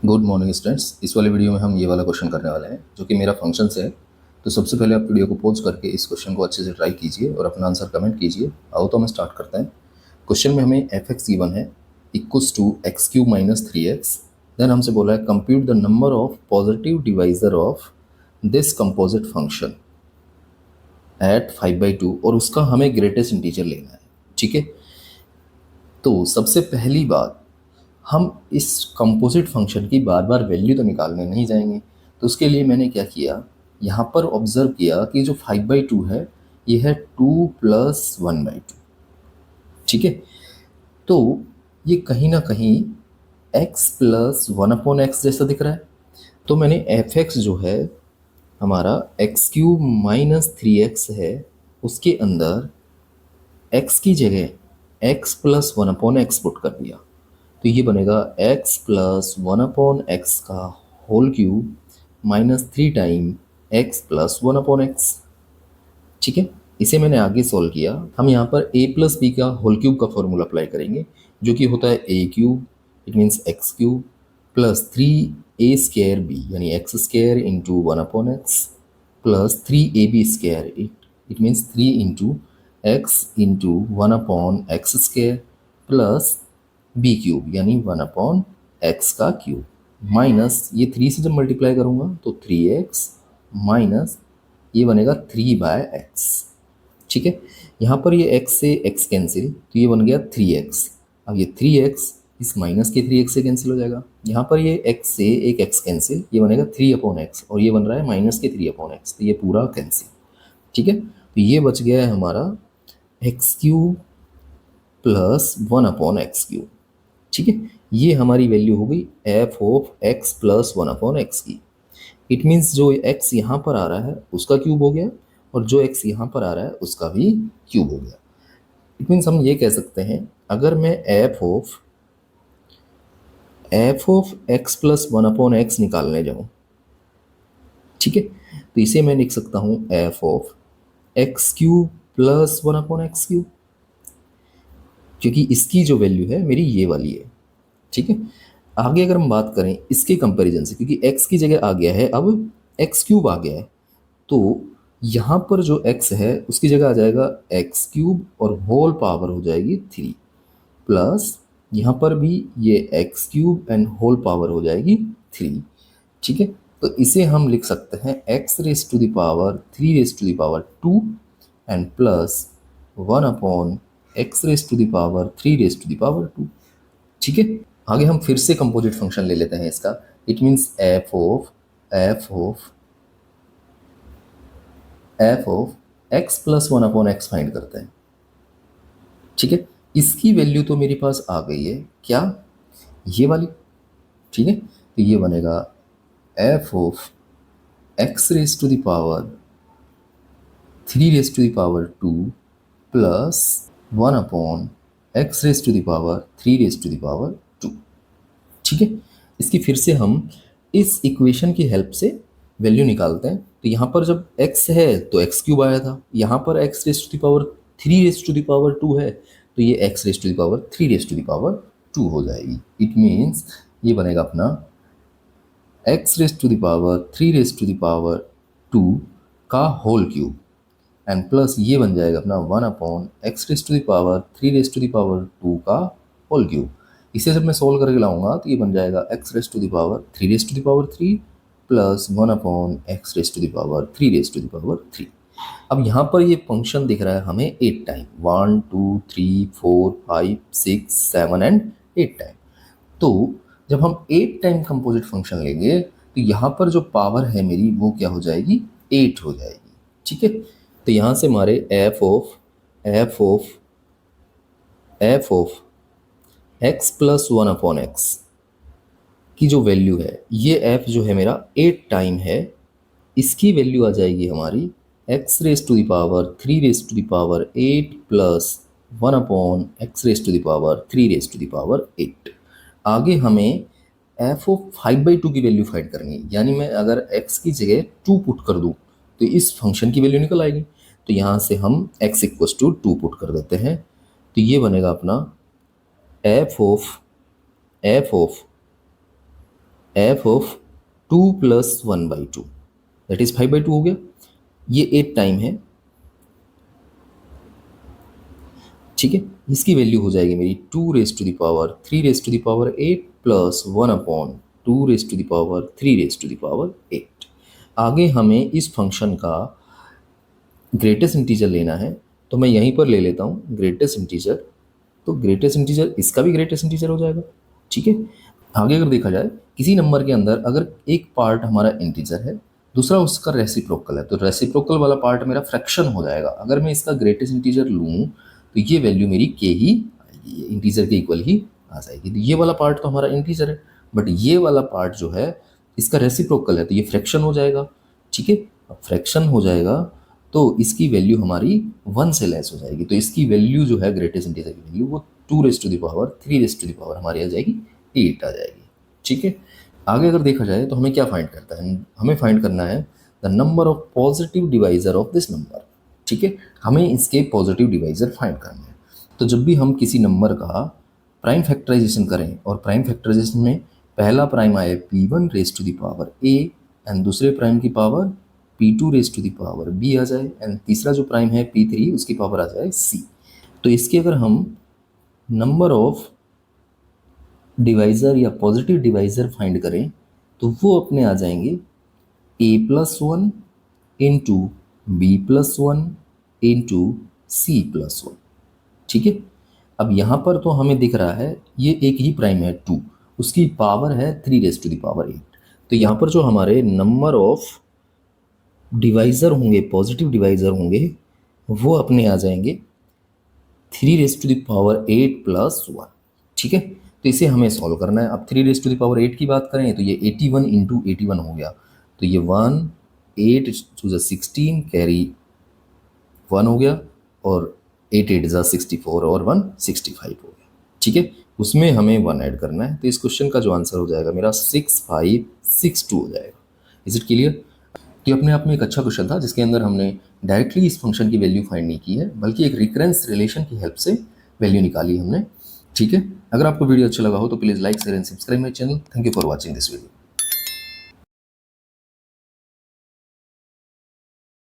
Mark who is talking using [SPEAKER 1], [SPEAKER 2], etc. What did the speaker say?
[SPEAKER 1] Good morning students. इस वाले video में हम ये वाला क्वेश्चन करने वाले हैं जो कि मेरा फंक्शन से है। तो सबसे पहले आप वीडियो को पॉज करके इस क्वेश्चन को अच्छे से ट्राई कीजिए और अपना आंसर कमेंट कीजिए। आओ तो हम स्टार्ट करते हैं। क्वेश्चन में हमें एफ एक्स गिवन है equals to X cube minus 3x। Then हमसे बोला है compute the number of positive divisor of this composite function at 5/2 और उसका हमें ग्रेटेस्ट इंटीजर लेना है। ठीक है, तो सबसे पहली बात, हम इस कंपोजिट फंक्शन की बार बार वैल्यू तो निकालने नहीं जाएंगे। तो उसके लिए मैंने क्या किया, यहाँ पर ऑब्जर्व किया कि जो 5/2 है ये है 2 + 1/2। ठीक है, तो ये कहीं ना कहीं x + 1/x जैसा दिख रहा है। तो मैंने एफ एक्स जो है हमारा x³ माइनस 3x है, उसके अंदर x की जगह x + 1/x पुट कर दिया। तो ये बनेगा x + 1/x का whole cube minus 3 time x + 1/x। ठीक है, इसे मैंने आगे सॉल्व किया। हम यहाँ पर a + b का होल क्यूब का फॉर्मूला अप्लाई करेंगे जो कि होता है a³ it means x³ plus 3a² b यानी x² into 1/x plus 3ab² it means 3 into x into 1/x² plus b³ यानी 1/x का क्यूब माइनस ये 3 से जब मल्टीप्लाई करूँगा तो 3x माइनस ये बनेगा 3/x। ठीक है, यहाँ पर ये x से x कैंसिल तो ये बन गया 3x। अब ये 3x इस माइनस के 3x से कैंसिल हो जाएगा। यहाँ पर ये x से एक x कैंसिल, ये बनेगा 3/x और ये बन रहा है माइनस के 3/x, तो ये पूरा कैंसिल। ठीक है, तो ये बच गया है हमारा x³ प्लस 1/x³। ठीक है, ये हमारी वैल्यू हो गई f ऑफ x + 1/x की। इट मीन्स जो x यहाँ पर आ रहा है उसका क्यूब हो गया और जो x यहाँ पर आ रहा है उसका भी क्यूब हो गया। इट मीन्स हम ये कह सकते हैं अगर मैं f ऑफ x + 1/x निकालने जाऊँ, ठीक है, तो इसे मैं लिख सकता हूँ f of x³ plus 1/x³, क्योंकि इसकी जो वैल्यू है मेरी ये वाली है। ठीक है, आगे अगर हम बात करें इसके कंपैरिजन से, क्योंकि x की जगह आ गया है अब x³ आ गया है, तो यहाँ पर जो x है उसकी जगह आ जाएगा x³ और होल पावर हो जाएगी 3 प्लस यहाँ पर भी ये x³ एंड होल पावर हो जाएगी 3। ठीक है, तो इसे हम लिख सकते हैं x⁻³ एंड प्लस 1/x⁻³ ठीक है, आगे हम फिर से कंपोजिट फंक्शन ले लेते हैं इसका। It means f of x + 1/x find करते हैं। ठीक है, इसकी वैल्यू तो मेरे पास आ गई है, क्या, ये वाली। ठीक है, तो ये बनेगा f of x⁻³ plus 1/x⁻³²। ठीक है, इसकी फिर से हम इस इक्वेशन की हेल्प से वैल्यू निकालते हैं। तो यहाँ पर जब x है तो x³ आया था, यहाँ पर x⁻³ है तो ये x⁻³ हो जाएगी। इट मीन्स ये बनेगा अपना x⁻³ का होल क्यूब एंड प्लस ये बन जाएगा अपना 1/x⁻³ का होल क्यूब। इसे जब मैं सोल्व करके लाऊंगा तो ये बन जाएगा x⁻³ प्लस 1/x⁻³। अब यहाँ पर ये फंक्शन दिख रहा है हमें 8 टाइम, 1 2 3 4 5 6 7 एंड 8 टाइम। तो जब हम 8 टाइम कंपोजिट फंक्शन लेंगे तो यहाँ पर जो पावर है मेरी वो क्या हो जाएगी, 8 हो जाएगी। ठीक है, तो यहाँ से हमारे f ऑफ x + 1/x की जो वैल्यू है, ये f जो है मेरा 8 टाइम है, इसकी वैल्यू आ जाएगी हमारी x⁻³ प्लस 1/x⁻³ आगे हमें f ऑफ 5/2 की वैल्यू फाइंड करनी है, यानी मैं अगर x की जगह 2 पुट कर दूं तो इस फंक्शन की वैल्यू निकल आएगी। तो यहाँ से हम x = 2 पुट कर देते हैं, तो ये बनेगा अपना f of F of 2+1/2 that is 5/2 हो गया। ये 8 टाइम है, ठीक है। इसकी वैल्यू हो जाएगी मेरी 2^3^8 प्लस 1/2^3^8। आगे हमें इस फंक्शन का ग्रेटेस्ट इंटीजर लेना है, तो मैं यहीं पर ले लेता हूँ ग्रेटेस्ट इंटीजर। तो ग्रेटेस्ट इंटीजर इसका भी ग्रेटेस्ट इंटीजर हो जाएगा, ठीक है। आगे अगर देखा जाए किसी नंबर के अंदर अगर एक पार्ट हमारा इंटीजर है, दूसरा उसका रेसिप्रोकल है, तो रेसिप्रोकल वाला पार्ट मेरा फ्रैक्शन हो जाएगा। अगर मैं इसका ग्रेटेस्ट इंटीजर लूँ तो ये वैल्यू मेरी के ही आएगी, इंटीजर के इक्वल ही आ जाएगी। तो ये वाला पार्ट तो हमारा इंटीजर है, बट ये वाला पार्ट जो है इसका रेसिप्रोकल है, तो ये फ्रैक्शन हो जाएगा, ठीक है। अब फ्रैक्शन हो जाएगा तो इसकी वैल्यू हमारी 1 से लेस हो जाएगी। तो इसकी वैल्यू जो है ग्रेटेस्ट इंटीजर की वैल्यू वो 2^3 हमारी आ जाएगी 8 आ जाएगी, ठीक है। आगे अगर देखा जाए तो हमें क्या फाइंड करता है, हमें फाइंड करना है the number of positive divisor of this number, ठीक है। हमें इसके पॉजिटिव डिवाइजर फाइंड करने हैं। तो जब भी हम किसी नंबर का प्राइम फैक्टराइजेशन करें और प्राइम फैक्टराइजेशन में पहला प्राइम आए p1 एंड दूसरे प्राइम की पावर p2 आ जाए एंड तीसरा जो प्राइम है p3 उसकी पावर आ जाए c, तो इसके अगर हम नंबर ऑफ डिवाइज़र या पॉजिटिव डिवाइज़र फाइंड करें तो वो अपने आ जाएंगे a+1 into b+1 into c+1, ठीक है। अब यहाँ पर तो हमें दिख रहा है ये एक ही प्राइम है 2, उसकी पावर है 3^8। तो यहाँ पर जो हमारे नंबर ऑफ डिवाइज़र होंगे, पॉजिटिव डिवाइज़र होंगे, वो अपने आ जाएंगे 3^8 प्लस 1, ठीक है। तो इसे हमें सॉल्व करना है। अब 3^8 की बात करें तो ये 81 इंटू 81 हो गया, तो ये 1 8 2 16 कैरी 1 हो गया और 8 8 64 और 1 65 हो गया, ठीक है। उसमें हमें 1 ऐड करना है, तो इस क्वेश्चन का जो आंसर हो जाएगा मेरा 6562 हो जाएगा। Is it clear? तो ये अपने आप में एक अच्छा क्वेश्चन था जिसके अंदर हमने डायरेक्टली इस फंक्शन की वैल्यू फाइंड नहीं की है, बल्कि एक रिकरेंस रिलेशन की हेल्प से वैल्यू निकाली हमने, ठीक है। अगर आपको वीडियो अच्छा लगा हो तो please like share and subscribe my channel. Thank you for watching this video.